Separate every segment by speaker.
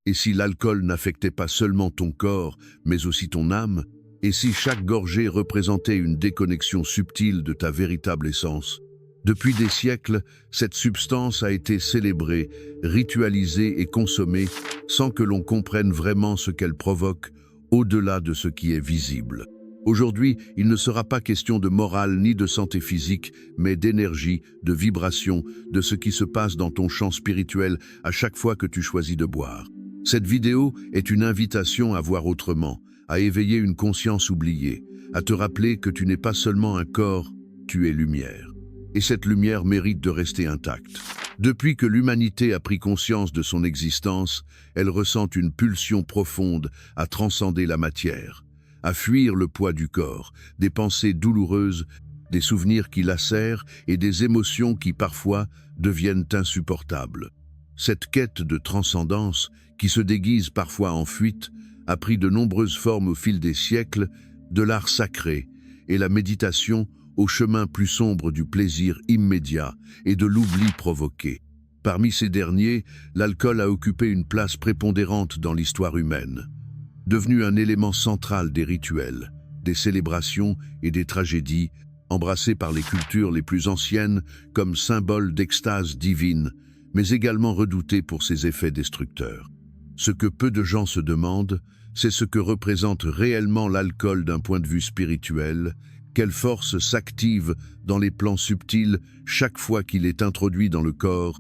Speaker 1: Et si l'alcool n'affectait pas seulement ton corps, mais aussi ton âme? Et si chaque gorgée représentait une déconnexion subtile de ta véritable essence? Depuis des siècles, cette substance a été célébrée, ritualisée et consommée sans que l'on comprenne vraiment ce qu'elle provoque au-delà de ce qui est visible. Aujourd'hui, il ne sera pas question de morale ni de santé physique, mais d'énergie, de vibration, de ce qui se passe dans ton champ spirituel à chaque fois que tu choisis de boire. Cette vidéo est une invitation à voir autrement, à éveiller une conscience oubliée, à te rappeler que tu n'es pas seulement un corps, tu es lumière. Et cette lumière mérite de rester intacte. Depuis que l'humanité a pris conscience de son existence, elle ressent une pulsion profonde à transcender la matière, à fuir le poids du corps, des pensées douloureuses, des souvenirs qui lacèrent et des émotions qui parfois deviennent insupportables. Cette quête de transcendance, qui se déguise parfois en fuite, a pris de nombreuses formes au fil des siècles, de l'art sacré et la méditation au chemin plus sombre du plaisir immédiat et de l'oubli provoqué. Parmi ces derniers, l'alcool a occupé une place prépondérante dans l'histoire humaine. Devenu un élément central des rituels, des célébrations et des tragédies, embrassé par les cultures les plus anciennes comme symbole d'extase divine, mais également redouté pour ses effets destructeurs. Ce que peu de gens se demandent, c'est ce que représente réellement l'alcool d'un point de vue spirituel. Quelle force s'active dans les plans subtils chaque fois qu'il est introduit dans le corps?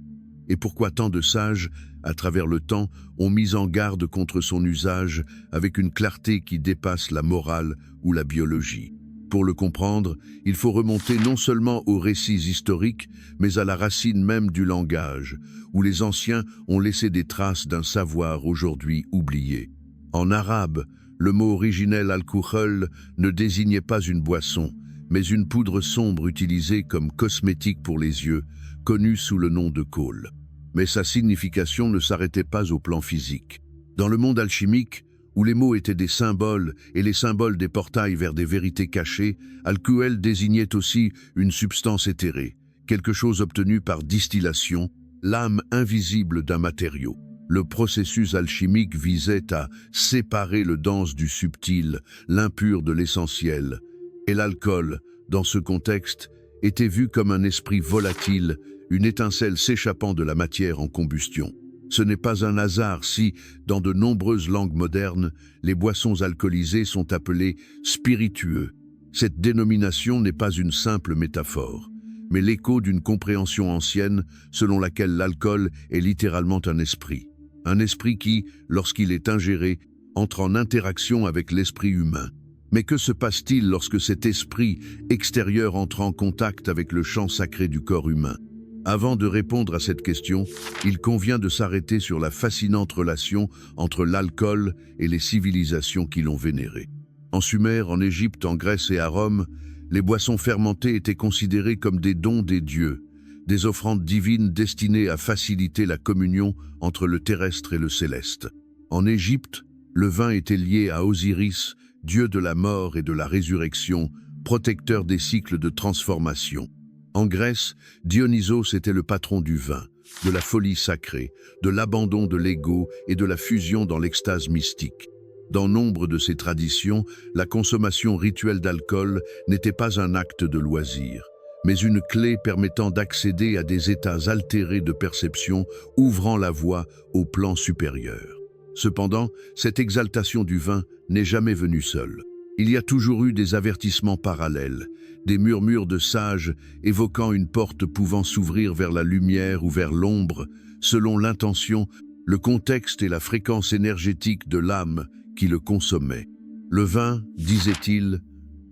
Speaker 1: Et pourquoi tant de sages, à travers le temps, ont mis en garde contre son usage avec une clarté qui dépasse la morale ou la biologie? Pour le comprendre, il faut remonter non seulement aux récits historiques, mais à la racine même du langage, où les anciens ont laissé des traces d'un savoir aujourd'hui oublié. En arabe, le mot originel al-kuhol ne désignait pas une boisson, mais une poudre sombre utilisée comme cosmétique pour les yeux, connue sous le nom de khol. Mais sa signification ne s'arrêtait pas au plan physique. Dans le monde alchimique, où les mots étaient des symboles et les symboles des portails vers des vérités cachées, al-kuhol désignait aussi une substance éthérée, quelque chose obtenu par distillation, l'âme invisible d'un matériau. Le processus alchimique visait à séparer le dense du subtil, l'impur de l'essentiel. Et l'alcool, dans ce contexte, était vu comme un esprit volatile, une étincelle s'échappant de la matière en combustion. Ce n'est pas un hasard si, dans de nombreuses langues modernes, les boissons alcoolisées sont appelées spiritueux. Cette dénomination n'est pas une simple métaphore, mais l'écho d'une compréhension ancienne selon laquelle l'alcool est littéralement un esprit. Un esprit qui, lorsqu'il est ingéré, entre en interaction avec l'esprit humain. Mais que se passe-t-il lorsque cet esprit extérieur entre en contact avec le champ sacré du corps humain? Avant de répondre à cette question, il convient de s'arrêter sur la fascinante relation entre l'alcool et les civilisations qui l'ont vénéré. En Sumer, en Égypte, en Grèce et à Rome, les boissons fermentées étaient considérées comme des dons des dieux, des offrandes divines destinées à faciliter la communion entre le terrestre et le céleste. En Égypte, le vin était lié à Osiris, dieu de la mort et de la résurrection, protecteur des cycles de transformation. En Grèce, Dionysos était le patron du vin, de la folie sacrée, de l'abandon de l'ego et de la fusion dans l'extase mystique. Dans nombre de ces traditions, la consommation rituelle d'alcool n'était pas un acte de loisir, mais une clé permettant d'accéder à des états altérés de perception, ouvrant la voie au plan supérieur. Cependant, cette exaltation du vin n'est jamais venue seule. Il y a toujours eu des avertissements parallèles, des murmures de sages évoquant une porte pouvant s'ouvrir vers la lumière ou vers l'ombre, selon l'intention, le contexte et la fréquence énergétique de l'âme qui le consommait. Le vin, disait-il,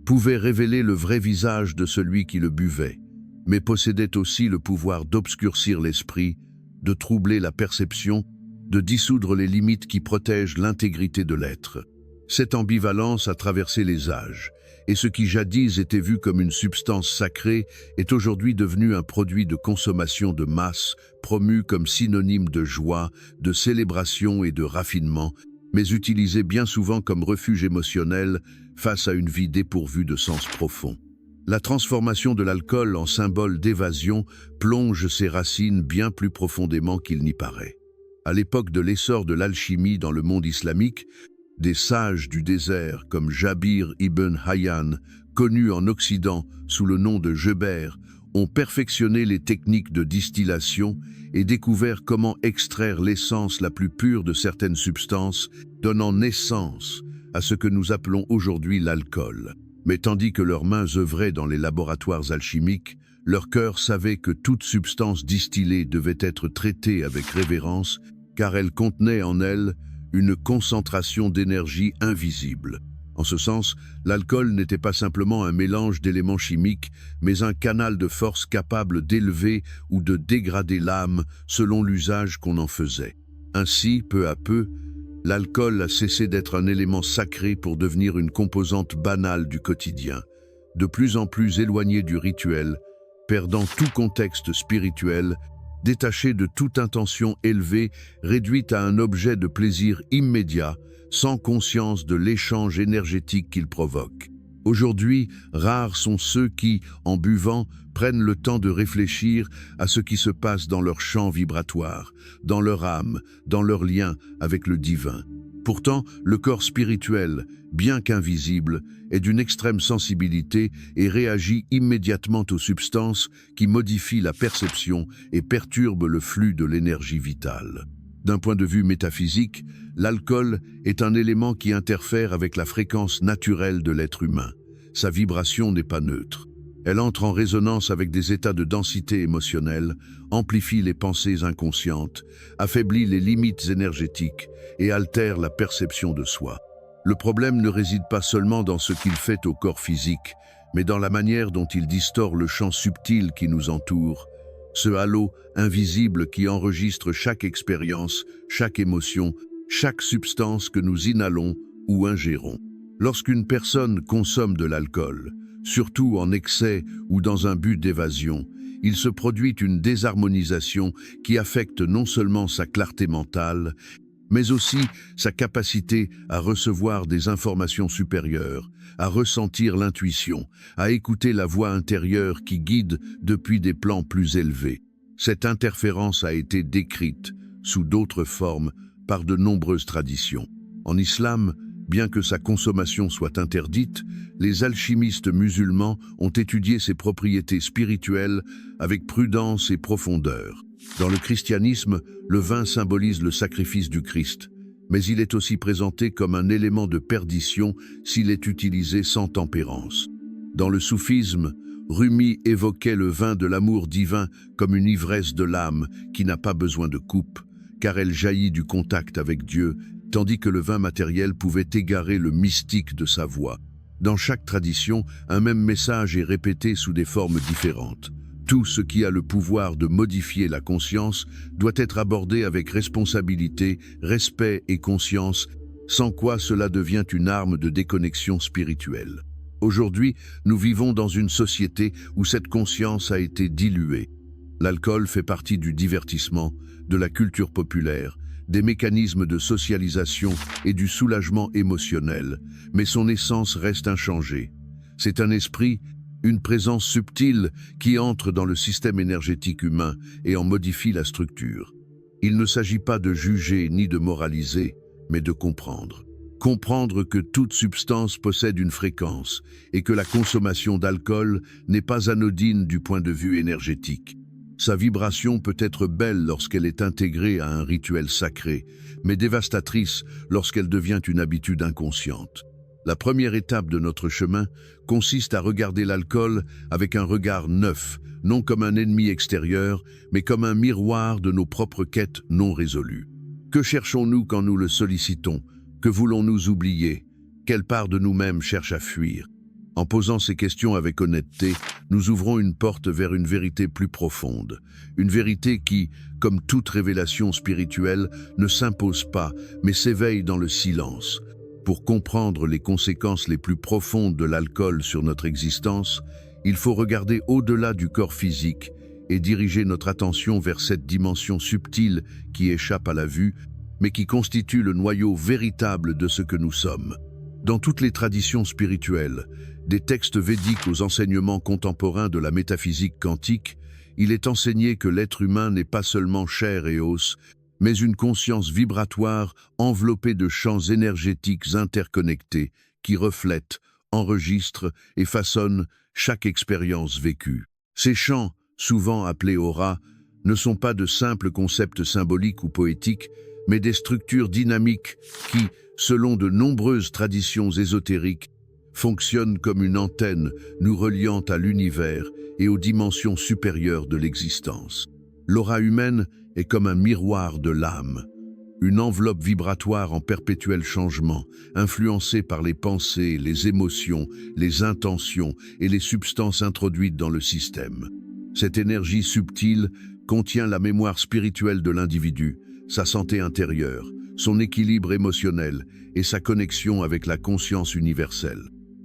Speaker 1: pouvait révéler le vrai visage de celui qui le buvait, mais possédait aussi le pouvoir d'obscurcir l'esprit, de troubler la perception, de dissoudre les limites qui protègent l'intégrité de l'être. Cette ambivalence a traversé les âges, et ce qui jadis était vu comme une substance sacrée est aujourd'hui devenu un produit de consommation de masse, promu comme synonyme de joie, de célébration et de raffinement, mais utilisé bien souvent comme refuge émotionnel face à une vie dépourvue de sens profond. La transformation de l'alcool en symbole d'évasion plonge ses racines bien plus profondément qu'il n'y paraît. À l'époque de l'essor de l'alchimie dans le monde islamique, des sages du désert comme Jabir ibn Hayyan, connu en Occident sous le nom de Geber, ont perfectionné les techniques de distillation et découvert comment extraire l'essence la plus pure de certaines substances, donnant naissance à ce que nous appelons aujourd'hui l'alcool. Mais tandis que leurs mains œuvraient dans les laboratoires alchimiques, leur cœur savait que toute substance distillée devait être traitée avec révérence, car elle contenait en elle une concentration d'énergie invisible. En ce sens, l'alcool n'était pas simplement un mélange d'éléments chimiques, mais un canal de force capable d'élever ou de dégrader l'âme selon l'usage qu'on en faisait. Ainsi, peu à peu, l'alcool a cessé d'être un élément sacré pour devenir une composante banale du quotidien, de plus en plus éloignée du rituel, perdant tout contexte spirituel, détaché de toute intention élevée, réduite à un objet de plaisir immédiat, sans conscience de l'échange énergétique qu'il provoque. Aujourd'hui, rares sont ceux qui, en buvant, prennent le temps de réfléchir à ce qui se passe dans leur champ vibratoire, dans leur âme, dans leur lien avec le divin. Pourtant, le corps spirituel, bien qu'invisible, est d'une extrême sensibilité et réagit immédiatement aux substances qui modifient la perception et perturbent le flux de l'énergie vitale. D'un point de vue métaphysique, l'alcool est un élément qui interfère avec la fréquence naturelle de l'être humain. Sa vibration n'est pas neutre. Elle entre en résonance avec des états de densité émotionnelle, amplifie les pensées inconscientes, affaiblit les limites énergétiques et altère la perception de soi. Le problème ne réside pas seulement dans ce qu'il fait au corps physique, mais dans la manière dont il distord le champ subtil qui nous entoure, ce halo invisible qui enregistre chaque expérience, chaque émotion, chaque substance que nous inhalons ou ingérons. Lorsqu'une personne consomme de l'alcool, surtout en excès ou dans un but d'évasion, il se produit une désharmonisation qui affecte non seulement sa clarté mentale, mais aussi sa capacité à recevoir des informations supérieures, à ressentir l'intuition, à écouter la voix intérieure qui guide depuis des plans plus élevés. Cette interférence a été décrite, sous d'autres formes, par de nombreuses traditions. En islam, bien que sa consommation soit interdite, les alchimistes musulmans ont étudié ses propriétés spirituelles avec prudence et profondeur. Dans le christianisme, le vin symbolise le sacrifice du Christ, mais il est aussi présenté comme un élément de perdition s'il est utilisé sans tempérance. Dans le soufisme, Rumi évoquait le vin de l'amour divin comme une ivresse de l'âme qui n'a pas besoin de coupe, car elle jaillit du contact avec Dieu, tandis que le vin matériel pouvait égarer le mystique de sa voix. Dans chaque tradition, un même message est répété sous des formes différentes. Tout ce qui a le pouvoir de modifier la conscience doit être abordé avec responsabilité, respect et conscience, sans quoi cela devient une arme de déconnexion spirituelle. Aujourd'hui, nous vivons dans une société où cette conscience a été diluée. L'alcool fait partie du divertissement, de la culture populaire, des mécanismes de socialisation et du soulagement émotionnel, mais son essence reste inchangée. C'est un esprit, une présence subtile qui entre dans le système énergétique humain et en modifie la structure. Il ne s'agit pas de juger ni de moraliser, mais de comprendre. Comprendre que toute substance possède une fréquence et que la consommation d'alcool n'est pas anodine du point de vue énergétique. Sa vibration peut être belle lorsqu'elle est intégrée à un rituel sacré, mais dévastatrice lorsqu'elle devient une habitude inconsciente. La première étape de notre chemin consiste à regarder l'alcool avec un regard neuf, non comme un ennemi extérieur, mais comme un miroir de nos propres quêtes non résolues. Que cherchons-nous quand nous le sollicitons? Que voulons-nous oublier? Quelle part de nous-mêmes cherche à fuir? En posant ces questions avec honnêteté, nous ouvrons une porte vers une vérité plus profonde. Une vérité qui, comme toute révélation spirituelle, ne s'impose pas, mais s'éveille dans le silence. Pour comprendre les conséquences les plus profondes de l'alcool sur notre existence, il faut regarder au-delà du corps physique et diriger notre attention vers cette dimension subtile qui échappe à la vue, mais qui constitue le noyau véritable de ce que nous sommes. Dans toutes les traditions spirituelles, des textes védiques aux enseignements contemporains de la métaphysique quantique, il est enseigné que l'être humain n'est pas seulement chair et os, mais une conscience vibratoire enveloppée de champs énergétiques interconnectés qui reflètent, enregistrent et façonnent chaque expérience vécue. Ces champs, souvent appelés auras, ne sont pas de simples concepts symboliques ou poétiques, mais des structures dynamiques qui, selon de nombreuses traditions ésotériques, fonctionnent comme une antenne nous reliant à l'univers et aux dimensions supérieures de l'existence. L'aura humaine est comme un miroir de l'âme, une enveloppe vibratoire en perpétuel changement, influencée par les pensées, les émotions, les intentions et les substances introduites dans le système. Cette énergie subtile contient la mémoire spirituelle de l'individu, sa santé intérieure, son équilibre émotionnel et sa connexion avec la conscience universelle.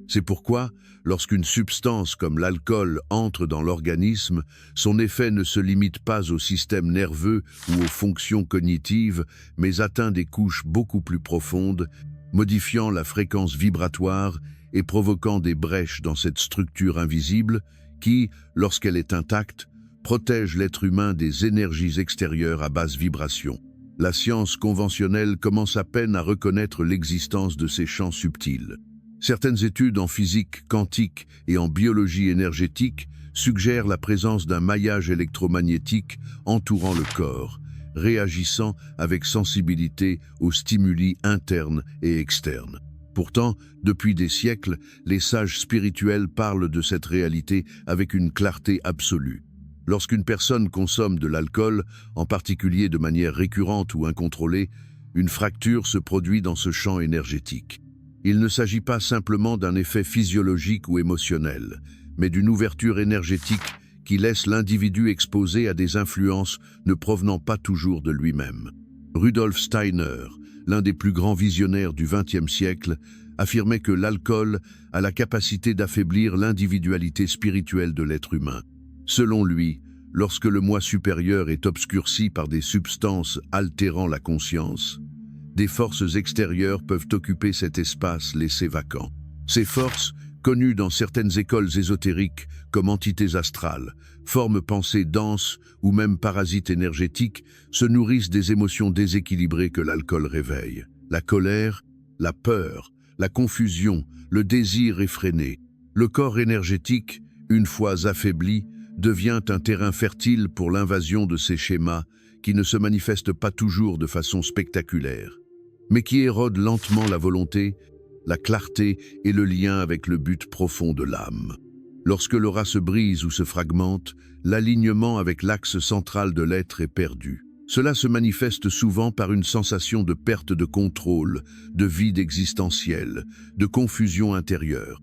Speaker 1: C'est pourquoi, lorsqu'une substance comme l'alcool entre dans l'organisme, son effet ne se limite pas au système nerveux ou aux fonctions cognitives, mais atteint des couches beaucoup plus profondes, modifiant la fréquence vibratoire et provoquant des brèches dans cette structure invisible qui, lorsqu'elle est intacte, protège l'être humain des énergies extérieures à basse vibration. La science conventionnelle commence à peine à reconnaître l'existence de ces champs subtils. Certaines études en physique quantique et en biologie énergétique suggèrent la présence d'un maillage électromagnétique entourant le corps, réagissant avec sensibilité aux stimuli internes et externes. Pourtant, depuis des siècles, les sages spirituels parlent de cette réalité avec une clarté absolue. Lorsqu'une personne consomme de l'alcool, en particulier de manière récurrente ou incontrôlée, une fracture se produit dans ce champ énergétique. Il ne s'agit pas simplement d'un effet physiologique ou émotionnel, mais d'une ouverture énergétique qui laisse l'individu exposé à des influences ne provenant pas toujours de lui-même. Rudolf Steiner, l'un des plus grands visionnaires du XXe siècle, affirmait que l'alcool a la capacité d'affaiblir l'individualité spirituelle de l'être humain. Selon lui, lorsque le moi supérieur est obscurci par des substances altérant la conscience, des forces extérieures peuvent occuper cet espace laissé vacant. Ces forces, connues dans certaines écoles ésotériques comme entités astrales, formes pensées denses ou même parasites énergétiques, se nourrissent des émotions déséquilibrées que l'alcool réveille. La colère, la peur, la confusion, le désir effréné. Le corps énergétique, une fois affaibli, devient un terrain fertile pour l'invasion de ces schémas qui ne se manifestent pas toujours de façon spectaculaire, mais qui érodent lentement la volonté, la clarté et le lien avec le but profond de l'âme. Lorsque l'aura se brise ou se fragmente, l'alignement avec l'axe central de l'être est perdu. Cela se manifeste souvent par une sensation de perte de contrôle, de vide existentiel, de confusion intérieure.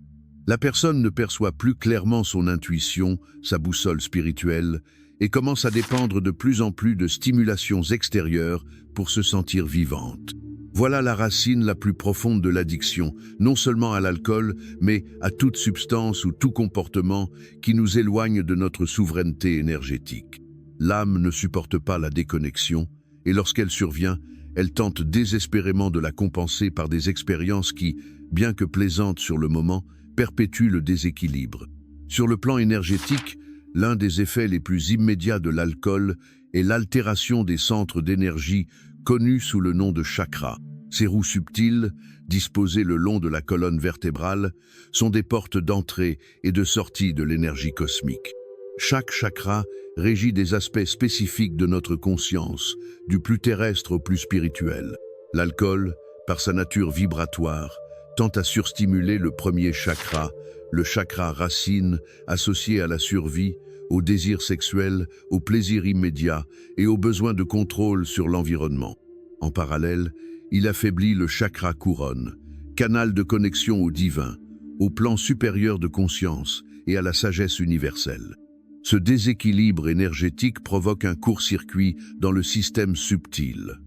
Speaker 1: La personne ne perçoit plus clairement son intuition, sa boussole spirituelle, et commence à dépendre de plus en plus de stimulations extérieures pour se sentir vivante. Voilà la racine la plus profonde de l'addiction, non seulement à l'alcool, mais à toute substance ou tout comportement qui nous éloigne de notre souveraineté énergétique. L'âme ne supporte pas la déconnexion, et lorsqu'elle survient, elle tente désespérément de la compenser par des expériences qui, bien que plaisantes sur le moment, perpétuent le déséquilibre. Sur le plan énergétique, l'un des effets les plus immédiats de l'alcool est l'altération des centres d'énergie connus sous le nom de chakras. Ces roues subtiles, disposées le long de la colonne vertébrale, sont des portes d'entrée et de sortie de l'énergie cosmique. Chaque chakra régit des aspects spécifiques de notre conscience, du plus terrestre au plus spirituel. L'alcool, par sa nature vibratoire, tend à surstimuler le premier chakra, le chakra racine, associé à la survie, au désir sexuel, au plaisir immédiat et au besoin de contrôle sur l'environnement. En parallèle, il affaiblit le chakra couronne, canal de connexion au divin, au plan supérieur de conscience et à la sagesse universelle. Ce déséquilibre énergétique provoque un court-circuit dans le système subtil.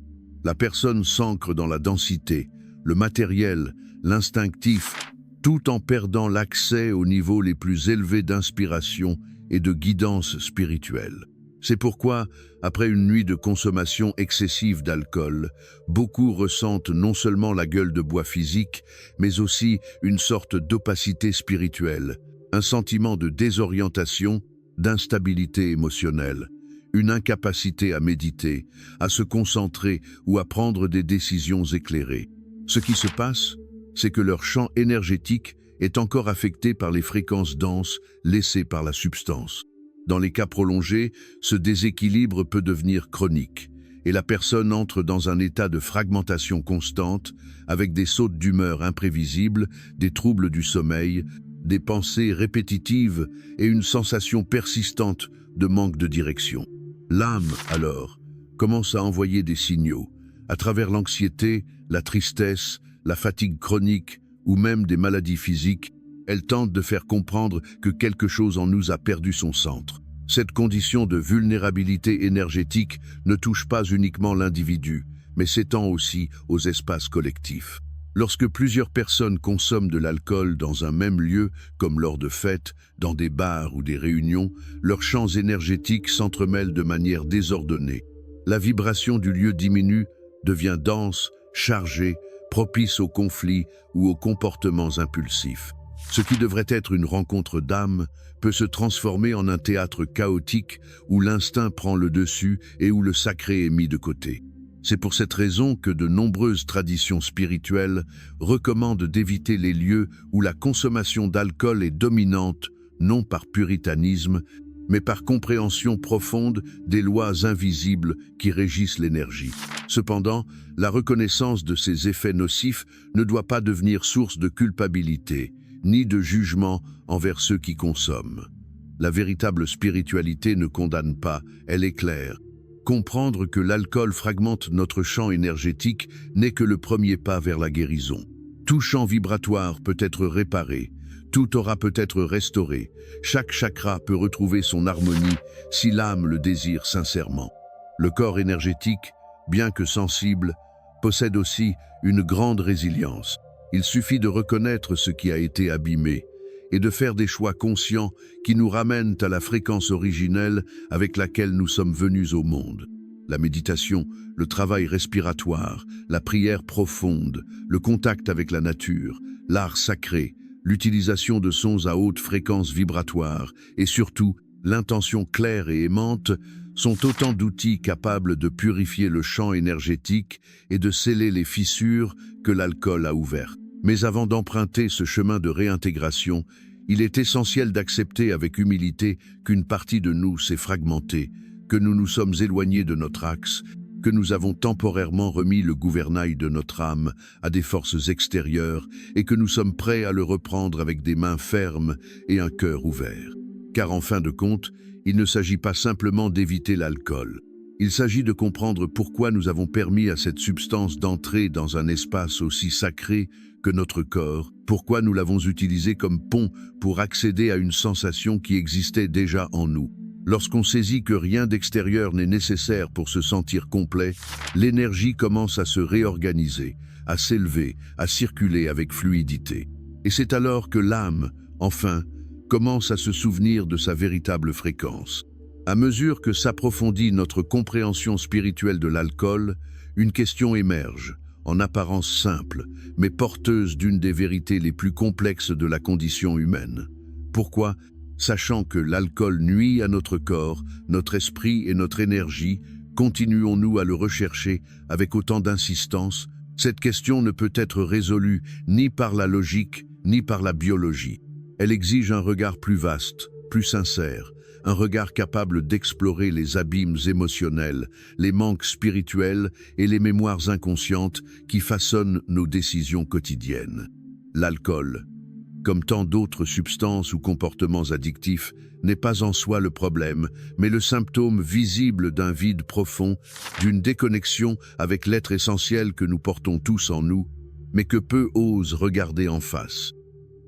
Speaker 1: La personne s'ancre dans la densité, le matériel, l'instinctif, tout en perdant l'accès aux niveaux les plus élevés d'inspiration et de guidance spirituelle. C'est pourquoi, après une nuit de consommation excessive d'alcool, beaucoup ressentent non seulement la gueule de bois physique, mais aussi une sorte d'opacité spirituelle, un sentiment de désorientation, d'instabilité émotionnelle, une incapacité à méditer, à se concentrer ou à prendre des décisions éclairées. Ce qui se passe, c'est que leur champ énergétique est encore affecté par les fréquences denses laissées par la substance. Dans les cas prolongés, ce déséquilibre peut devenir chronique et la personne entre dans un état de fragmentation constante avec des sautes d'humeur imprévisibles, des troubles du sommeil, des pensées répétitives et une sensation persistante de manque de direction. L'âme, alors, commence à envoyer des signaux. À travers l'anxiété, la tristesse, la fatigue chronique ou même des maladies physiques, elle tente de faire comprendre que quelque chose en nous a perdu son centre. Cette condition de vulnérabilité énergétique ne touche pas uniquement l'individu, mais s'étend aussi aux espaces collectifs. Lorsque plusieurs personnes consomment de l'alcool dans un même lieu, comme lors de fêtes, dans des bars ou des réunions, leurs champs énergétiques s'entremêlent de manière désordonnée. La vibration du lieu diminue, devient dense, chargée, propice aux conflits ou aux comportements impulsifs. Ce qui devrait être une rencontre d'âme peut se transformer en un théâtre chaotique où l'instinct prend le dessus et où le sacré est mis de côté. C'est pour cette raison que de nombreuses traditions spirituelles recommandent d'éviter les lieux où la consommation d'alcool est dominante, non par puritanisme, mais par compréhension profonde des lois invisibles qui régissent l'énergie. Cependant, la reconnaissance de ces effets nocifs ne doit pas devenir source de culpabilité, ni de jugement envers ceux qui consomment. La véritable spiritualité ne condamne pas, elle éclaire. Comprendre que l'alcool fragmente notre champ énergétique n'est que le premier pas vers la guérison. Tout champ vibratoire peut être réparé, tout aura peut être restauré, chaque chakra peut retrouver son harmonie si l'âme le désire sincèrement. Le corps énergétique, bien que sensible, possède aussi une grande résilience. Il suffit de reconnaître ce qui a été abîmé et de faire des choix conscients qui nous ramènent à la fréquence originelle avec laquelle nous sommes venus au monde. La méditation, le travail respiratoire, la prière profonde, le contact avec la nature, l'art sacré, l'utilisation de sons à haute fréquence vibratoire et surtout l'intention claire et aimante sont autant d'outils capables de purifier le champ énergétique et de sceller les fissures que l'alcool a ouvertes. Mais avant d'emprunter ce chemin de réintégration, il est essentiel d'accepter avec humilité qu'une partie de nous s'est fragmentée, que nous nous sommes éloignés de notre axe, que nous avons temporairement remis le gouvernail de notre âme à des forces extérieures et que nous sommes prêts à le reprendre avec des mains fermes et un cœur ouvert. Car en fin de compte, il ne s'agit pas simplement d'éviter l'alcool. Il s'agit de comprendre pourquoi nous avons permis à cette substance d'entrer dans un espace aussi sacré que notre corps, pourquoi nous l'avons utilisé comme pont pour accéder à une sensation qui existait déjà en nous. Lorsqu'on saisit que rien d'extérieur n'est nécessaire pour se sentir complet, l'énergie commence à se réorganiser, à s'élever, à circuler avec fluidité. Et c'est alors que l'âme, enfin, commence à se souvenir de sa véritable fréquence. À mesure que s'approfondit notre compréhension spirituelle de l'alcool, une question émerge, en apparence simple, mais porteuse d'une des vérités les plus complexes de la condition humaine. Pourquoi, sachant que l'alcool nuit à notre corps, notre esprit et notre énergie, continuons-nous à le rechercher avec autant d'insistance? Cette question ne peut être résolue ni par la logique, ni par la biologie. Elle exige un regard plus vaste, plus sincère, un regard capable d'explorer les abîmes émotionnels, les manques spirituels et les mémoires inconscientes qui façonnent nos décisions quotidiennes. L'alcool, comme tant d'autres substances ou comportements addictifs, n'est pas en soi le problème, mais le symptôme visible d'un vide profond, d'une déconnexion avec l'être essentiel que nous portons tous en nous, mais que peu osent regarder en face.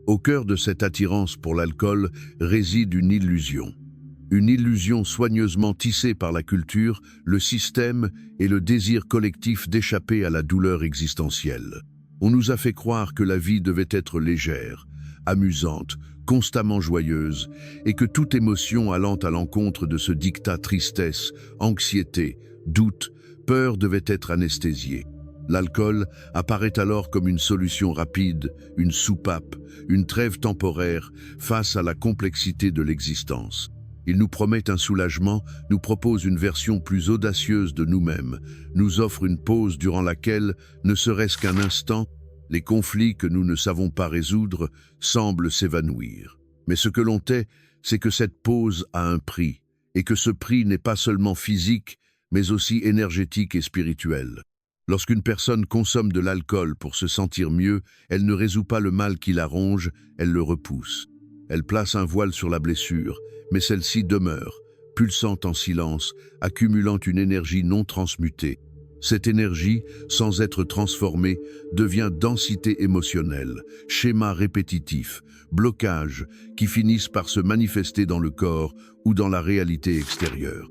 Speaker 1: Au cœur de cette attirance pour l'alcool réside une illusion soigneusement tissée par la culture, le système et le désir collectif d'échapper à la douleur existentielle. On nous a fait croire que la vie devait être légère, amusante, constamment joyeuse, et que toute émotion allant à l'encontre de ce dictat tristesse, anxiété, doute, peur devait être anesthésiée. L'alcool apparaît alors comme une solution rapide, une soupape, une trêve temporaire face à la complexité de l'existence. Il nous promet un soulagement, nous propose une version plus audacieuse de nous-mêmes, nous offre une pause durant laquelle, ne serait-ce qu'un instant, les conflits que nous ne savons pas résoudre semblent s'évanouir. Mais ce que l'on tait, c'est que cette pause a un prix, et que ce prix n'est pas seulement physique, mais aussi énergétique et spirituel. Lorsqu'une personne consomme de l'alcool pour se sentir mieux, elle ne résout pas le mal qui la ronge, elle le repousse. Elle place un voile sur la blessure, mais celle-ci demeure, pulsante en silence, accumulant une énergie non transmutée. Cette énergie, sans être transformée, devient densité émotionnelle, schéma répétitif, blocage qui finissent par se manifester dans le corps ou dans la réalité extérieure.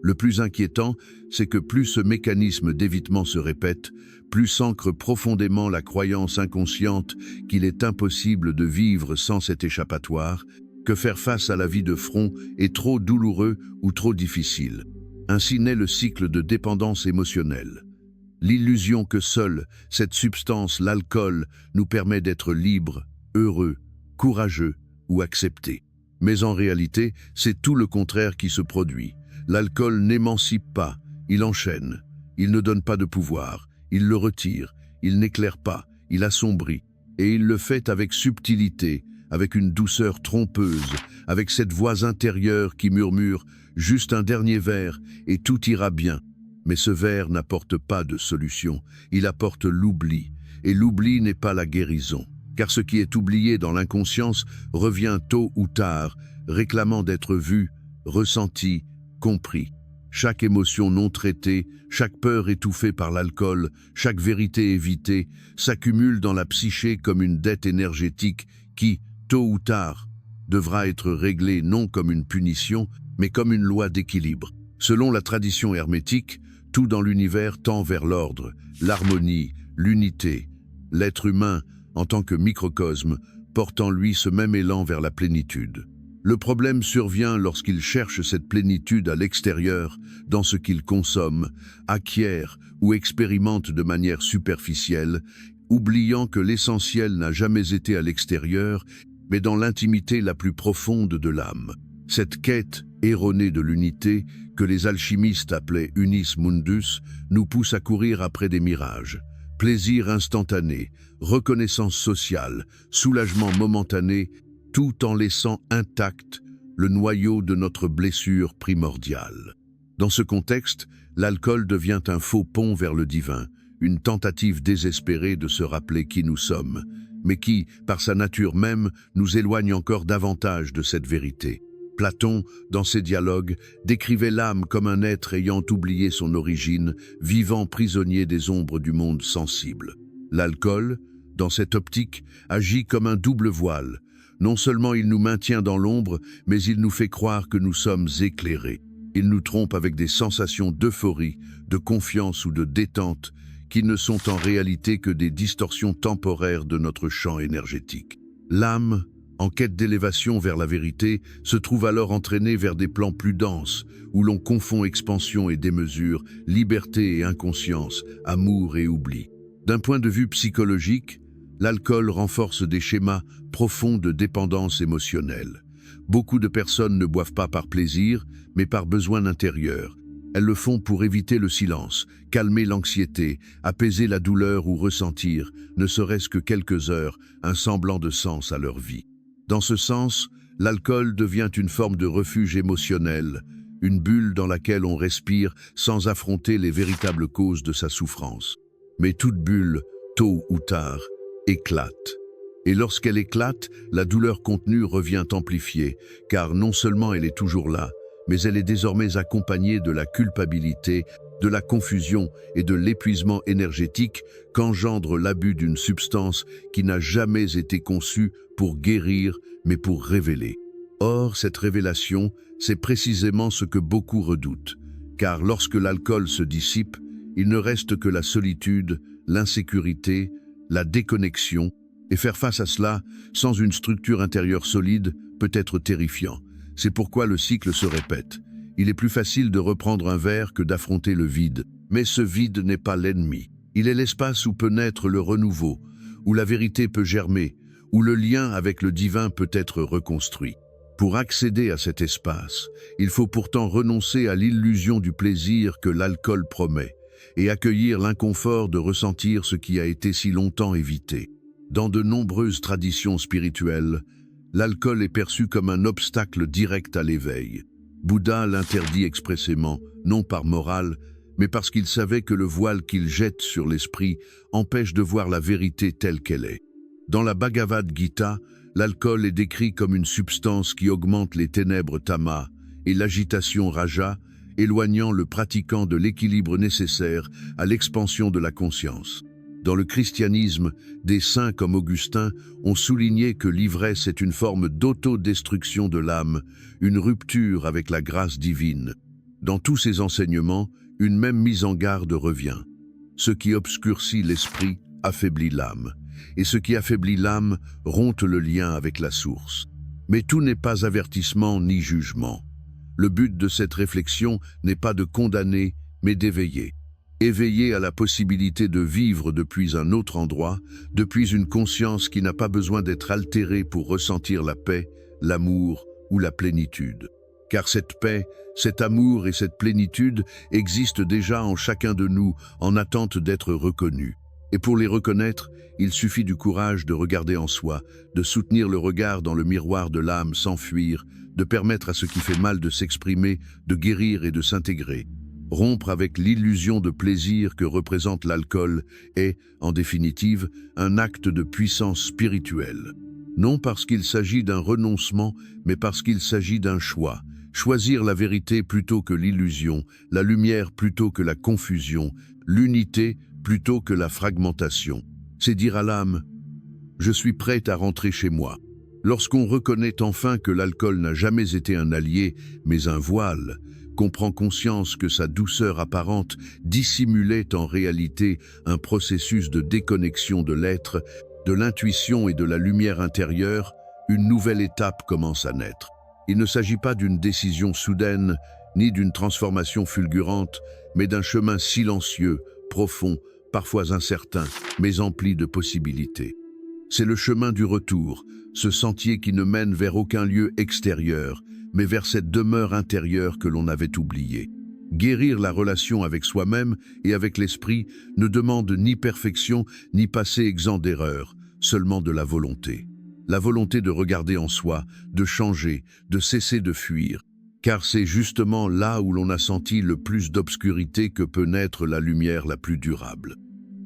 Speaker 1: Le plus inquiétant, c'est que plus ce mécanisme d'évitement se répète, plus s'ancre profondément la croyance inconsciente qu'il est impossible de vivre sans cet échappatoire, que faire face à la vie de front est trop douloureux ou trop difficile. Ainsi naît le cycle de dépendance émotionnelle. L'illusion que seule cette substance, l'alcool, nous permet d'être libres, heureux, courageux ou acceptés. Mais en réalité, c'est tout le contraire qui se produit. L'alcool n'émancipe pas, il enchaîne. Il ne donne pas de pouvoir, il le retire, il n'éclaire pas, il assombrit. Et il le fait avec subtilité, avec une douceur trompeuse, avec cette voix intérieure qui murmure « juste un dernier verre et tout ira bien ». Mais ce verre n'apporte pas de solution, il apporte l'oubli. Et l'oubli n'est pas la guérison, car ce qui est oublié dans l'inconscience revient tôt ou tard, réclamant d'être vu, ressenti, compris. Chaque émotion non traitée, chaque peur étouffée par l'alcool, chaque vérité évitée, s'accumule dans la psyché comme une dette énergétique qui, tôt ou tard, devra être réglée non comme une punition, mais comme une loi d'équilibre. Selon la tradition hermétique, tout dans l'univers tend vers l'ordre, l'harmonie, l'unité. L'être humain, en tant que microcosme, porte en lui ce même élan vers la plénitude. Le problème survient lorsqu'il cherche cette plénitude à l'extérieur, dans ce qu'il consomme, acquiert ou expérimente de manière superficielle, oubliant que l'essentiel n'a jamais été à l'extérieur, mais dans l'intimité la plus profonde de l'âme. Cette quête erronée de l'unité, que les alchimistes appelaient unis mundus, nous pousse à courir après des mirages. Plaisir instantané, reconnaissance sociale, soulagement momentané, tout en laissant intact le noyau de notre blessure primordiale. Dans ce contexte, l'alcool devient un faux pont vers le divin, une tentative désespérée de se rappeler qui nous sommes, mais qui, par sa nature même, nous éloigne encore davantage de cette vérité. Platon, dans ses dialogues, décrivait l'âme comme un être ayant oublié son origine, vivant prisonnier des ombres du monde sensible. L'alcool, dans cette optique, agit comme un double voile. Non seulement il nous maintient dans l'ombre, mais il nous fait croire que nous sommes éclairés. Il nous trompe avec des sensations d'euphorie, de confiance ou de détente, qui ne sont en réalité que des distorsions temporaires de notre champ énergétique. L'âme, en quête d'élévation vers la vérité, se trouve alors entraînée vers des plans plus denses, où l'on confond expansion et démesure, liberté et inconscience, amour et oubli. D'un point de vue psychologique, l'alcool renforce des schémas profonds de dépendance émotionnelle. Beaucoup de personnes ne boivent pas par plaisir, mais par besoin intérieur. Elles le font pour éviter le silence, calmer l'anxiété, apaiser la douleur ou ressentir, ne serait-ce que quelques heures, un semblant de sens à leur vie. Dans ce sens, l'alcool devient une forme de refuge émotionnel, une bulle dans laquelle on respire sans affronter les véritables causes de sa souffrance. Mais toute bulle, tôt ou tard, éclate. Et lorsqu'elle éclate, la douleur contenue revient amplifiée, car non seulement elle est toujours là, mais elle est désormais accompagnée de la culpabilité, de la confusion et de l'épuisement énergétique qu'engendre l'abus d'une substance qui n'a jamais été conçue pour guérir, mais pour révéler. Or, cette révélation, c'est précisément ce que beaucoup redoutent, car lorsque l'alcool se dissipe, il ne reste que la solitude, l'insécurité, la déconnexion, et faire face à cela, sans une structure intérieure solide, peut être terrifiant. C'est pourquoi le cycle se répète. Il est plus facile de reprendre un verre que d'affronter le vide. Mais ce vide n'est pas l'ennemi. Il est l'espace où peut naître le renouveau, où la vérité peut germer, où le lien avec le divin peut être reconstruit. Pour accéder à cet espace, il faut pourtant renoncer à l'illusion du plaisir que l'alcool promet et accueillir l'inconfort de ressentir ce qui a été si longtemps évité. Dans de nombreuses traditions spirituelles, l'alcool est perçu comme un obstacle direct à l'éveil. Bouddha l'interdit expressément, non par morale, mais parce qu'il savait que le voile qu'il jette sur l'esprit empêche de voir la vérité telle qu'elle est. Dans la Bhagavad Gita, l'alcool est décrit comme une substance qui augmente les ténèbres tamas et l'agitation raja, éloignant le pratiquant de l'équilibre nécessaire à l'expansion de la conscience. Dans le christianisme, des saints comme Augustin ont souligné que l'ivresse est une forme d'autodestruction de l'âme, une rupture avec la grâce divine. Dans tous ces enseignements, une même mise en garde revient. Ce qui obscurcit l'esprit affaiblit l'âme, et ce qui affaiblit l'âme rompt le lien avec la source. Mais tout n'est pas avertissement ni jugement. Le but de cette réflexion n'est pas de condamner, mais d'éveiller. Éveiller à la possibilité de vivre depuis un autre endroit, depuis une conscience qui n'a pas besoin d'être altérée pour ressentir la paix, l'amour ou la plénitude. Car cette paix, cet amour et cette plénitude existent déjà en chacun de nous en attente d'être reconnus. Et pour les reconnaître, il suffit du courage de regarder en soi, de soutenir le regard dans le miroir de l'âme sans fuir, de permettre à ce qui fait mal de s'exprimer, de guérir et de s'intégrer. Rompre avec l'illusion de plaisir que représente l'alcool est, en définitive, un acte de puissance spirituelle. Non parce qu'il s'agit d'un renoncement, mais parce qu'il s'agit d'un choix. Choisir la vérité plutôt que l'illusion, la lumière plutôt que la confusion, l'unité plutôt que la fragmentation. C'est dire à l'âme « Je suis prête à rentrer chez moi ». Lorsqu'on reconnaît enfin que l'alcool n'a jamais été un allié, mais un voile, qu'on prend conscience que sa douceur apparente dissimulait en réalité un processus de déconnexion de l'être, de l'intuition et de la lumière intérieure, une nouvelle étape commence à naître. Il ne s'agit pas d'une décision soudaine, ni d'une transformation fulgurante, mais d'un chemin silencieux, profond, parfois incertain, mais empli de possibilités. C'est le chemin du retour, ce sentier qui ne mène vers aucun lieu extérieur, mais vers cette demeure intérieure que l'on avait oubliée. Guérir la relation avec soi-même et avec l'esprit ne demande ni perfection, ni passé exempt d'erreurs, seulement de la volonté. La volonté de regarder en soi, de changer, de cesser de fuir. Car c'est justement là où l'on a senti le plus d'obscurité que peut naître la lumière la plus durable.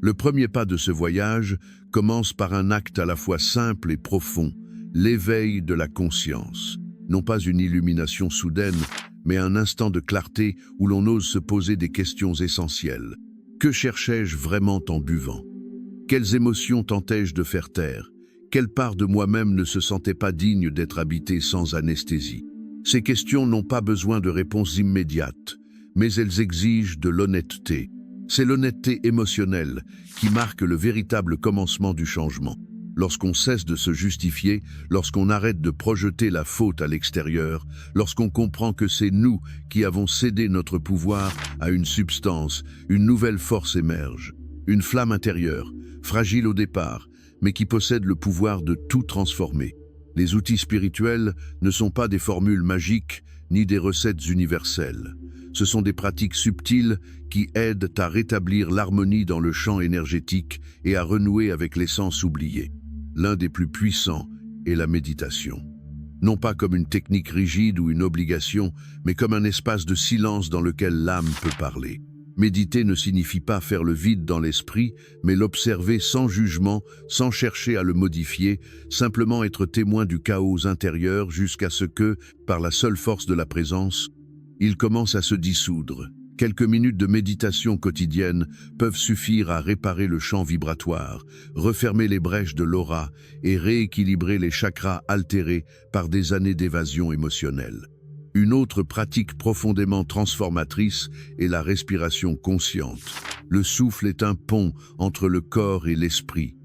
Speaker 1: Le premier pas de ce voyage commence par un acte à la fois simple et profond, l'éveil de la conscience. Non pas une illumination soudaine, mais un instant de clarté où l'on ose se poser des questions essentielles. Que cherchais-je vraiment en buvant? Quelles émotions tentais-je de faire taire? Quelle part de moi-même ne se sentait pas digne d'être habitée sans anesthésie? Ces questions n'ont pas besoin de réponses immédiates, mais elles exigent de l'honnêteté. C'est l'honnêteté émotionnelle qui marque le véritable commencement du changement. Lorsqu'on cesse de se justifier, lorsqu'on arrête de projeter la faute à l'extérieur, lorsqu'on comprend que c'est nous qui avons cédé notre pouvoir à une substance, une nouvelle force émerge. Une flamme intérieure, fragile au départ, mais qui possède le pouvoir de tout transformer. Les outils spirituels ne sont pas des formules magiques ni des recettes universelles. Ce sont des pratiques subtiles qui aident à rétablir l'harmonie dans le champ énergétique et à renouer avec l'essence oubliée. L'un des plus puissants est la méditation. Non pas comme une technique rigide ou une obligation, mais comme un espace de silence dans lequel l'âme peut parler. Méditer ne signifie pas faire le vide dans l'esprit, mais l'observer sans jugement, sans chercher à le modifier, simplement être témoin du chaos intérieur jusqu'à ce que, par la seule force de la présence, il commence à se dissoudre. Quelques minutes de méditation quotidienne peuvent suffire à réparer le champ vibratoire, refermer les brèches de l'aura et rééquilibrer les chakras altérés par des années d'évasion émotionnelle. Une autre pratique profondément transformatrice est la respiration consciente. Le souffle est un pont entre le corps et l'esprit.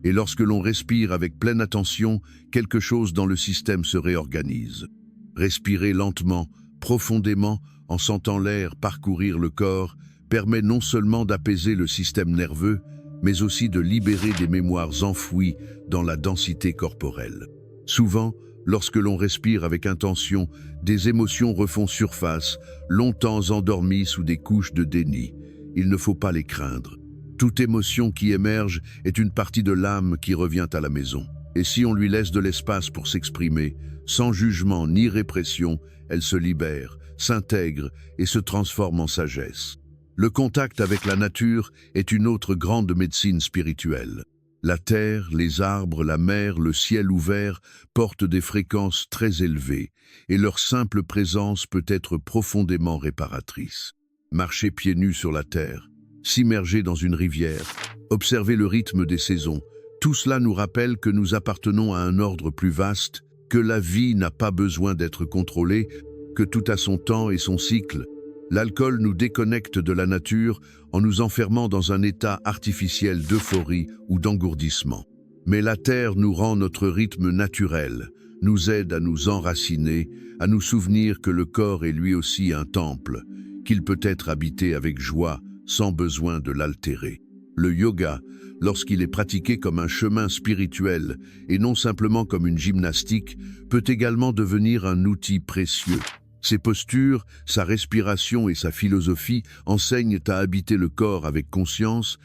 Speaker 1: Et lorsque l'on respire avec pleine attention, quelque chose dans le système se réorganise. Respirer lentement, profondément, en sentant l'air parcourir le corps, permet non seulement d'apaiser le système nerveux, mais aussi de libérer des mémoires enfouies dans la densité corporelle. Souvent, Lorsque l'on respire avec intention, des émotions refont surface, longtemps endormies sous des couches de déni. Il ne faut pas les craindre. Toute émotion qui émerge est une partie de l'âme qui revient à la maison. Et si on lui laisse de l'espace pour s'exprimer, sans jugement ni répression, elle se libère, s'intègre et se transforme en sagesse. Le contact avec la nature est une autre grande médecine spirituelle. La terre, les arbres, la mer, le ciel ouvert portent des fréquences très élevées et leur simple présence peut être profondément réparatrice. Marcher pieds nus sur la terre, s'immerger dans une rivière, observer le rythme des saisons, tout cela nous rappelle que nous appartenons à un ordre plus vaste, que la vie n'a pas besoin d'être contrôlée, que tout a son temps et son cycle. L'alcool nous déconnecte de la nature en nous enfermant dans un état artificiel d'euphorie ou d'engourdissement. Mais la terre nous rend notre rythme naturel, nous aide à nous enraciner, à nous souvenir que le corps est lui aussi un temple, qu'il peut être habité avec joie, sans besoin de l'altérer. Le yoga, lorsqu'il est pratiqué comme un chemin spirituel et non simplement comme une gymnastique, peut également devenir un outil précieux. Ses postures, sa respiration et sa philosophie enseignent à habiter le corps avec conscience,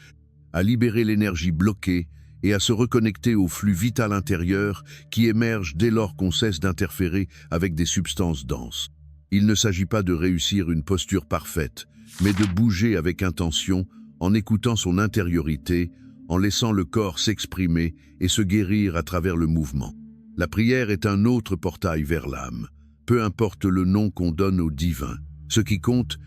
Speaker 1: à libérer l'énergie bloquée et à se reconnecter au flux vital intérieur qui émerge dès lors qu'on cesse d'interférer avec des substances denses. Il ne s'agit pas de réussir une posture parfaite, mais de bouger avec intention, en écoutant son intériorité, en laissant le corps s'exprimer et se guérir à travers le mouvement. La prière est un autre portail vers l'âme. Peu importe le nom qu'on donne au divin, ce qui compte,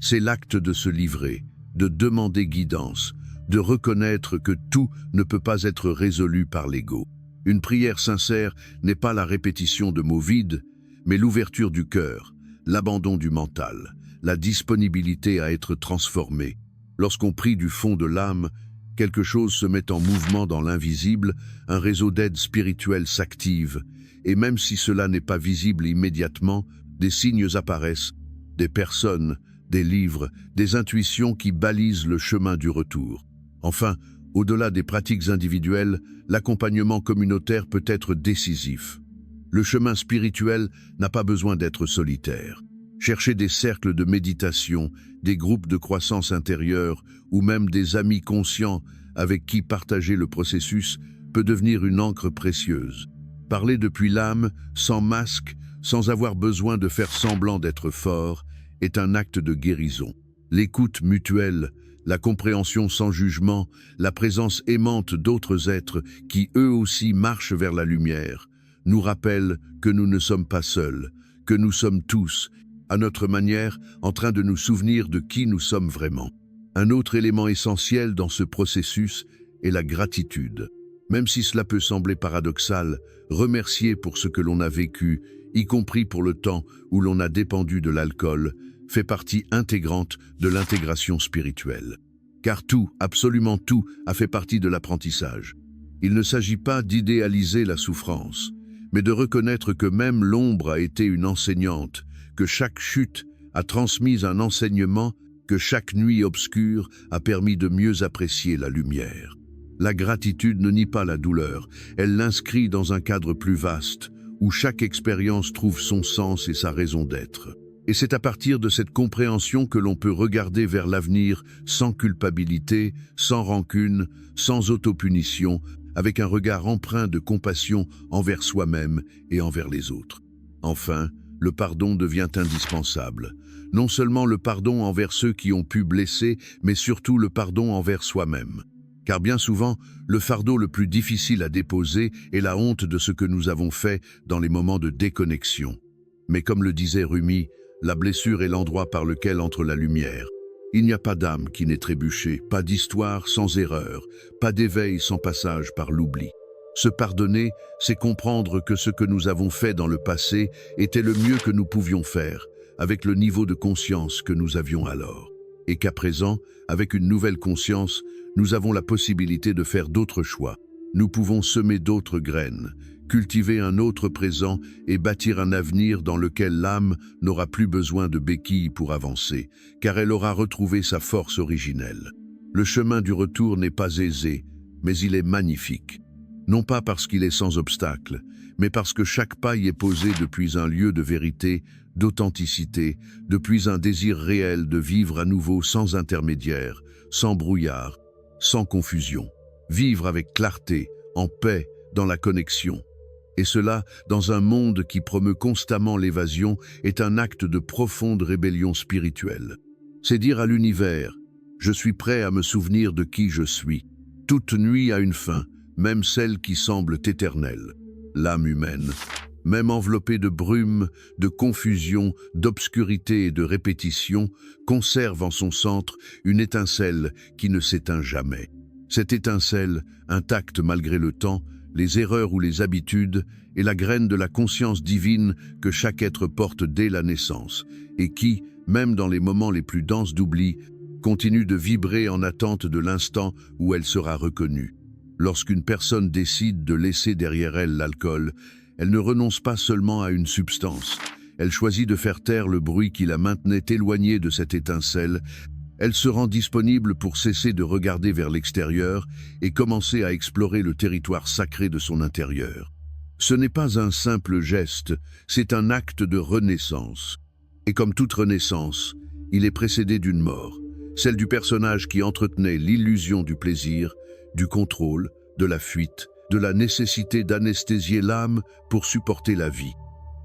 Speaker 1: c'est l'acte de se livrer, de demander guidance, de reconnaître que tout ne peut pas être résolu par l'ego. Une prière sincère n'est pas la répétition de mots vides, mais l'ouverture du cœur, l'abandon du mental, la disponibilité à être transformé. Lorsqu'on prie du fond de l'âme, quelque chose se met en mouvement dans l'invisible, un réseau d'aide spirituelle s'active, et même si cela n'est pas visible immédiatement, des signes apparaissent, des personnes, des livres, des intuitions qui balisent le chemin du retour. Enfin, au-delà des pratiques individuelles, l'accompagnement communautaire peut être décisif. Le chemin spirituel n'a pas besoin d'être solitaire. Chercher des cercles de méditation, des groupes de croissance intérieure ou même des amis conscients avec qui partager le processus peut devenir une encre précieuse. Parler depuis l'âme, sans masque, sans avoir besoin de faire semblant d'être fort, est un acte de guérison. L'écoute mutuelle, la compréhension sans jugement, la présence aimante d'autres êtres qui eux aussi marchent vers la lumière, nous rappellent que nous ne sommes pas seuls, que nous sommes tous, à notre manière, en train de nous souvenir de qui nous sommes vraiment. Un autre élément essentiel dans ce processus est la gratitude. Même si cela peut sembler paradoxal, remercier pour ce que l'on a vécu, y compris pour le temps où l'on a dépendu de l'alcool, fait partie intégrante de l'intégration spirituelle. Car tout, absolument tout, a fait partie de l'apprentissage. Il ne s'agit pas d'idéaliser la souffrance, mais de reconnaître que même l'ombre a été une enseignante, que chaque chute a transmis un enseignement, que chaque nuit obscure a permis de mieux apprécier la lumière. La gratitude ne nie pas la douleur, elle l'inscrit dans un cadre plus vaste, où chaque expérience trouve son sens et sa raison d'être. Et c'est à partir de cette compréhension que l'on peut regarder vers l'avenir sans culpabilité, sans rancune, sans autopunition, avec un regard empreint de compassion envers soi-même et envers les autres. Enfin, le pardon devient indispensable. Non seulement le pardon envers ceux qui ont pu blesser, mais surtout le pardon envers soi-même. Car bien souvent, le fardeau le plus difficile à déposer est la honte de ce que nous avons fait dans les moments de déconnexion. Mais comme le disait Rumi, la blessure est l'endroit par lequel entre la lumière. Il n'y a pas d'âme qui n'ait trébuché, pas d'histoire sans erreur, pas d'éveil sans passage par l'oubli. Se pardonner, c'est comprendre que ce que nous avons fait dans le passé était le mieux que nous pouvions faire, avec le niveau de conscience que nous avions alors. Et qu'à présent, avec une nouvelle conscience, nous avons la possibilité de faire d'autres choix. Nous pouvons semer d'autres graines, cultiver un autre présent et bâtir un avenir dans lequel l'âme n'aura plus besoin de béquilles pour avancer, car elle aura retrouvé sa force originelle. Le chemin du retour n'est pas aisé, mais il est magnifique. Non pas parce qu'il est sans obstacle, mais parce que chaque pas y est posé depuis un lieu de vérité, d'authenticité, depuis un désir réel de vivre à nouveau sans intermédiaire, sans brouillard, sans confusion. Vivre avec clarté, en paix, dans la connexion. Et cela, dans un monde qui promeut constamment l'évasion, est un acte de profonde rébellion spirituelle. C'est dire à l'univers, je suis prêt à me souvenir de qui je suis. Toute nuit a une fin, même celle qui semble éternelle. L'âme humaine, même enveloppée de brume, de confusion, d'obscurité et de répétition, conserve en son centre une étincelle qui ne s'éteint jamais. Cette étincelle, intacte malgré le temps, les erreurs ou les habitudes, est la graine de la conscience divine que chaque être porte dès la naissance, et qui, même dans les moments les plus denses d'oubli, continue de vibrer en attente de l'instant où elle sera reconnue. Lorsqu'une personne décide de laisser derrière elle l'alcool, elle ne renonce pas seulement à une substance. Elle choisit de faire taire le bruit qui la maintenait éloignée de cette étincelle. Elle se rend disponible pour cesser de regarder vers l'extérieur et commencer à explorer le territoire sacré de son intérieur. Ce n'est pas un simple geste, c'est un acte de renaissance. Et comme toute renaissance, il est précédé d'une mort, celle du personnage qui entretenait l'illusion du plaisir, du contrôle, de la fuite, de la nécessité d'anesthésier l'âme pour supporter la vie.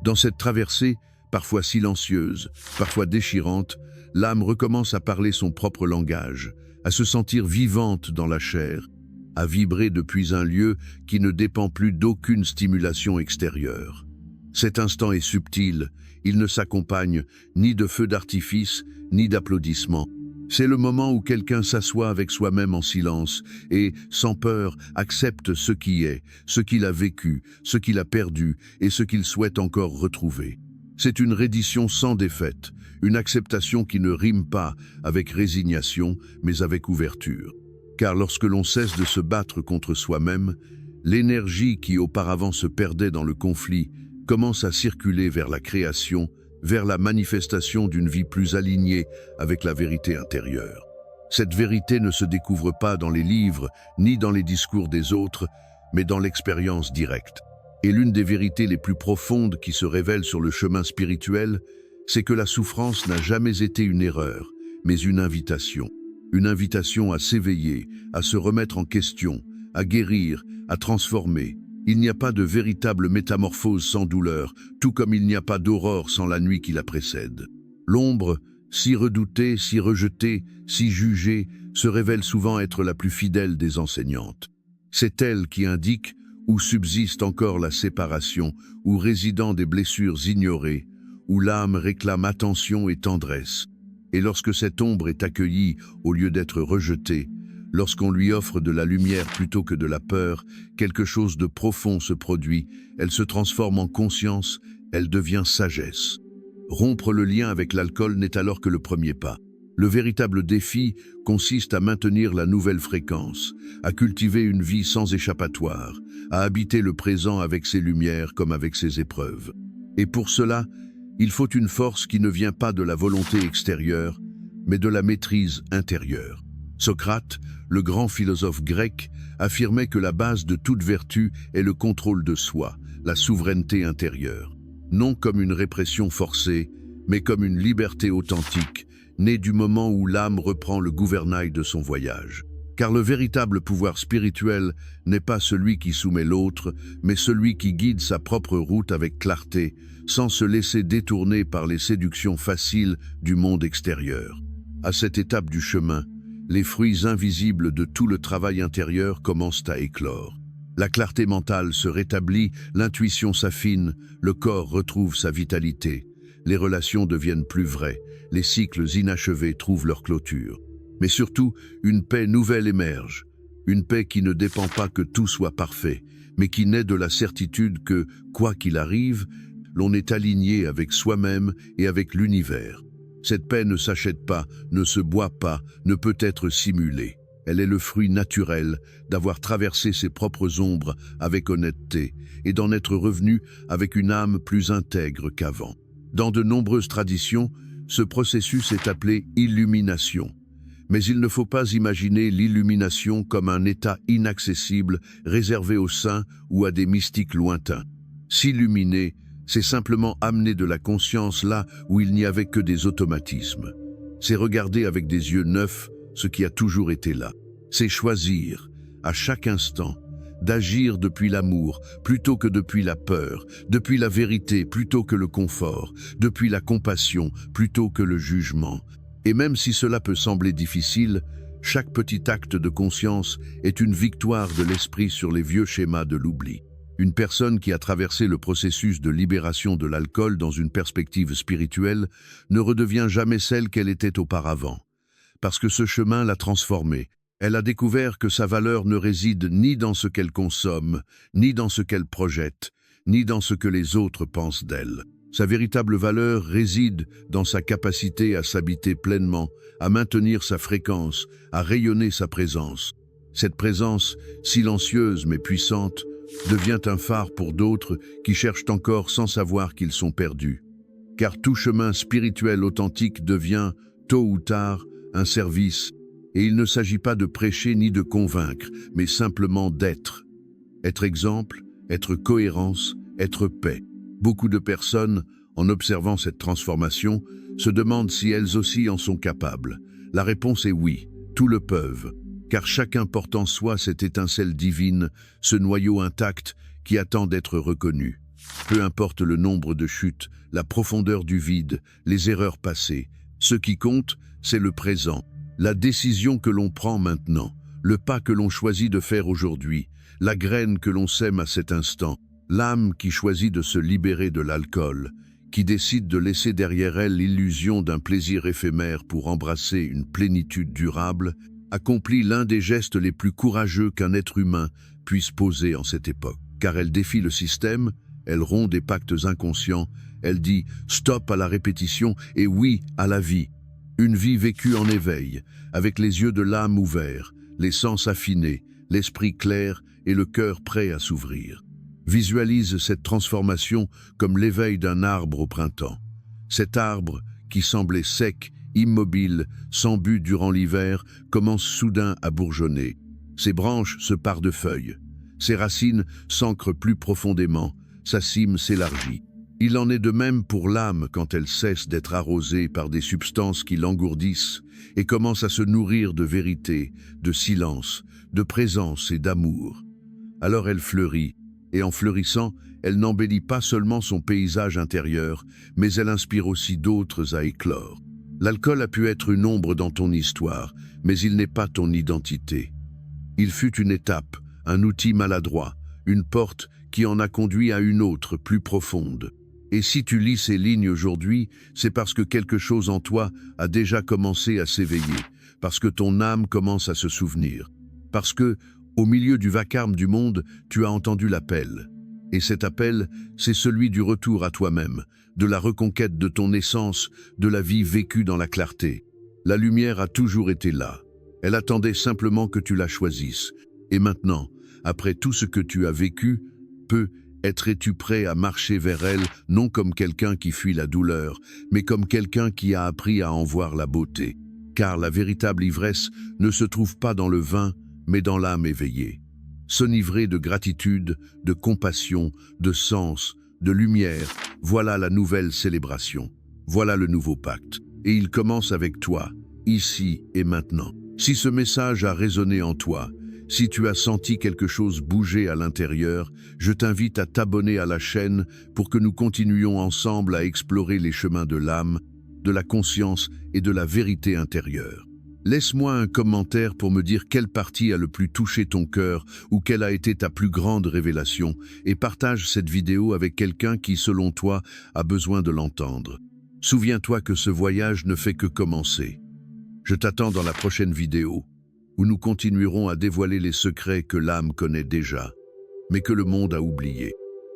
Speaker 1: Dans cette traversée, parfois silencieuse, parfois déchirante, l'âme recommence à parler son propre langage, à se sentir vivante dans la chair, à vibrer depuis un lieu qui ne dépend plus d'aucune stimulation extérieure. Cet instant est subtil, il ne s'accompagne ni de feux d'artifice, ni d'applaudissements. C'est le moment où quelqu'un s'assoit avec soi-même en silence et, sans peur, accepte ce qui est, ce qu'il a vécu, ce qu'il a perdu et ce qu'il souhaite encore retrouver. C'est une reddition sans défaite, une acceptation qui ne rime pas avec résignation, mais avec ouverture. Car lorsque l'on cesse de se battre contre soi-même, l'énergie qui auparavant se perdait dans le conflit commence à circuler vers la création, vers la manifestation d'une vie plus alignée avec la vérité intérieure. Cette vérité ne se découvre pas dans les livres, ni dans les discours des autres, mais dans l'expérience directe. Et l'une des vérités les plus profondes qui se révèlent sur le chemin spirituel, c'est que la souffrance n'a jamais été une erreur, mais une invitation. Une invitation à s'éveiller, à se remettre en question, à guérir, à transformer. Il n'y a pas de véritable métamorphose sans douleur, tout comme il n'y a pas d'aurore sans la nuit qui la précède. L'ombre, si redoutée, si rejetée, si jugée, se révèle souvent être la plus fidèle des enseignantes. C'est elle qui indique où subsiste encore la séparation, où résident des blessures ignorées, où l'âme réclame attention et tendresse. Et lorsque cette ombre est accueillie au lieu d'être rejetée, lorsqu'on lui offre de la lumière plutôt que de la peur, quelque chose de profond se produit, elle se transforme en conscience, elle devient sagesse. Rompre le lien avec l'alcool n'est alors que le premier pas. Le véritable défi consiste à maintenir la nouvelle fréquence, à cultiver une vie sans échappatoire, à habiter le présent avec ses lumières comme avec ses épreuves. Et pour cela, il faut une force qui ne vient pas de la volonté extérieure, mais de la maîtrise intérieure. Socrate, le grand philosophe grec, affirmait que la base de toute vertu est le contrôle de soi, la souveraineté intérieure. Non comme une répression forcée, mais comme une liberté authentique, née du moment où l'âme reprend le gouvernail de son voyage. Car le véritable pouvoir spirituel n'est pas celui qui soumet l'autre, mais celui qui guide sa propre route avec clarté, sans se laisser détourner par les séductions faciles du monde extérieur. À cette étape du chemin, les fruits invisibles de tout le travail intérieur commencent à éclore. La clarté mentale se rétablit, l'intuition s'affine, le corps retrouve sa vitalité. Les relations deviennent plus vraies, les cycles inachevés trouvent leur clôture. Mais surtout, une paix nouvelle émerge. Une paix qui ne dépend pas que tout soit parfait, mais qui naît de la certitude que, quoi qu'il arrive, l'on est aligné avec soi-même et avec l'univers. Cette paix ne s'achète pas, ne se boit pas, ne peut être simulée. Elle est le fruit naturel d'avoir traversé ses propres ombres avec honnêteté et d'en être revenu avec une âme plus intègre qu'avant. Dans de nombreuses traditions, ce processus est appelé illumination. Mais il ne faut pas imaginer l'illumination comme un état inaccessible réservé aux saints ou à des mystiques lointains. S'illuminer, c'est simplement amener de la conscience là où il n'y avait que des automatismes. C'est regarder avec des yeux neufs ce qui a toujours été là. C'est choisir, à chaque instant, d'agir depuis l'amour plutôt que depuis la peur, depuis la vérité plutôt que le confort, depuis la compassion plutôt que le jugement. Et même si cela peut sembler difficile, chaque petit acte de conscience est une victoire de l'esprit sur les vieux schémas de l'oubli. Une personne qui a traversé le processus de libération de l'alcool dans une perspective spirituelle ne redevient jamais celle qu'elle était auparavant. Parce que ce chemin l'a transformée. Elle a découvert que sa valeur ne réside ni dans ce qu'elle consomme, ni dans ce qu'elle projette, ni dans ce que les autres pensent d'elle. Sa véritable valeur réside dans sa capacité à s'habiter pleinement, à maintenir sa fréquence, à rayonner sa présence. Cette présence, silencieuse mais puissante, devient un phare pour d'autres qui cherchent encore sans savoir qu'ils sont perdus. Car tout chemin spirituel authentique devient, tôt ou tard, un service. Et il ne s'agit pas de prêcher ni de convaincre, mais simplement d'être. Être exemple, être cohérence, être paix. Beaucoup de personnes, en observant cette transformation, se demandent si elles aussi en sont capables. La réponse est oui, tous le peuvent, car chacun porte en soi cette étincelle divine, ce noyau intact qui attend d'être reconnu. Peu importe le nombre de chutes, la profondeur du vide, les erreurs passées, ce qui compte, c'est le présent. La décision que l'on prend maintenant, le pas que l'on choisit de faire aujourd'hui, la graine que l'on sème à cet instant, l'âme qui choisit de se libérer de l'alcool, qui décide de laisser derrière elle l'illusion d'un plaisir éphémère pour embrasser une plénitude durable, accomplit l'un des gestes les plus courageux qu'un être humain puisse poser en cette époque. Car elle défie le système, elle rompt des pactes inconscients, elle dit stop à la répétition et oui à la vie. Une vie vécue en éveil, avec les yeux de l'âme ouverts, les sens affinés, l'esprit clair et le cœur prêt à s'ouvrir. Visualise cette transformation comme l'éveil d'un arbre au printemps. Cet arbre, qui semblait sec, immobile, sans but durant l'hiver, commence soudain à bourgeonner. Ses branches se parent de feuilles. Ses racines s'ancrent plus profondément, sa cime s'élargit. Il en est de même pour l'âme quand elle cesse d'être arrosée par des substances qui l'engourdissent et commence à se nourrir de vérité, de silence, de présence et d'amour. Alors elle fleurit, et en fleurissant, elle n'embellit pas seulement son paysage intérieur, mais elle inspire aussi d'autres à éclore. L'alcool a pu être une ombre dans ton histoire, mais il n'est pas ton identité. Il fut une étape, un outil maladroit, une porte qui en a conduit à une autre, plus profonde. Et si tu lis ces lignes aujourd'hui, c'est parce que quelque chose en toi a déjà commencé à s'éveiller, parce que ton âme commence à se souvenir, parce que, au milieu du vacarme du monde, tu as entendu l'appel. Et cet appel, c'est celui du retour à toi-même, de la reconquête de ton essence, de la vie vécue dans la clarté. La lumière a toujours été là. Elle attendait simplement que tu la choisisses. Et maintenant, après tout ce que tu as vécu, es-tu prêt à marcher vers elle, non comme quelqu'un qui fuit la douleur, mais comme quelqu'un qui a appris à en voir la beauté. Car la véritable ivresse ne se trouve pas dans le vin, mais dans l'âme éveillée. S'enivrer de gratitude, de compassion, de sens, de lumière, voilà la nouvelle célébration. Voilà le nouveau pacte. Et il commence avec toi, ici et maintenant. Si ce message a résonné en toi, si tu as senti quelque chose bouger à l'intérieur, je t'invite à t'abonner à la chaîne pour que nous continuions ensemble à explorer les chemins de l'âme, de la conscience et de la vérité intérieure. Laisse-moi un commentaire pour me dire quelle partie a le plus touché ton cœur ou quelle a été ta plus grande révélation et partage cette vidéo avec quelqu'un qui, selon toi, a besoin de l'entendre. Souviens-toi que ce voyage ne fait que commencer. Je t'attends dans la prochaine vidéo, où nous continuerons à dévoiler les secrets que l'âme connaît déjà, mais que le monde a oubliés.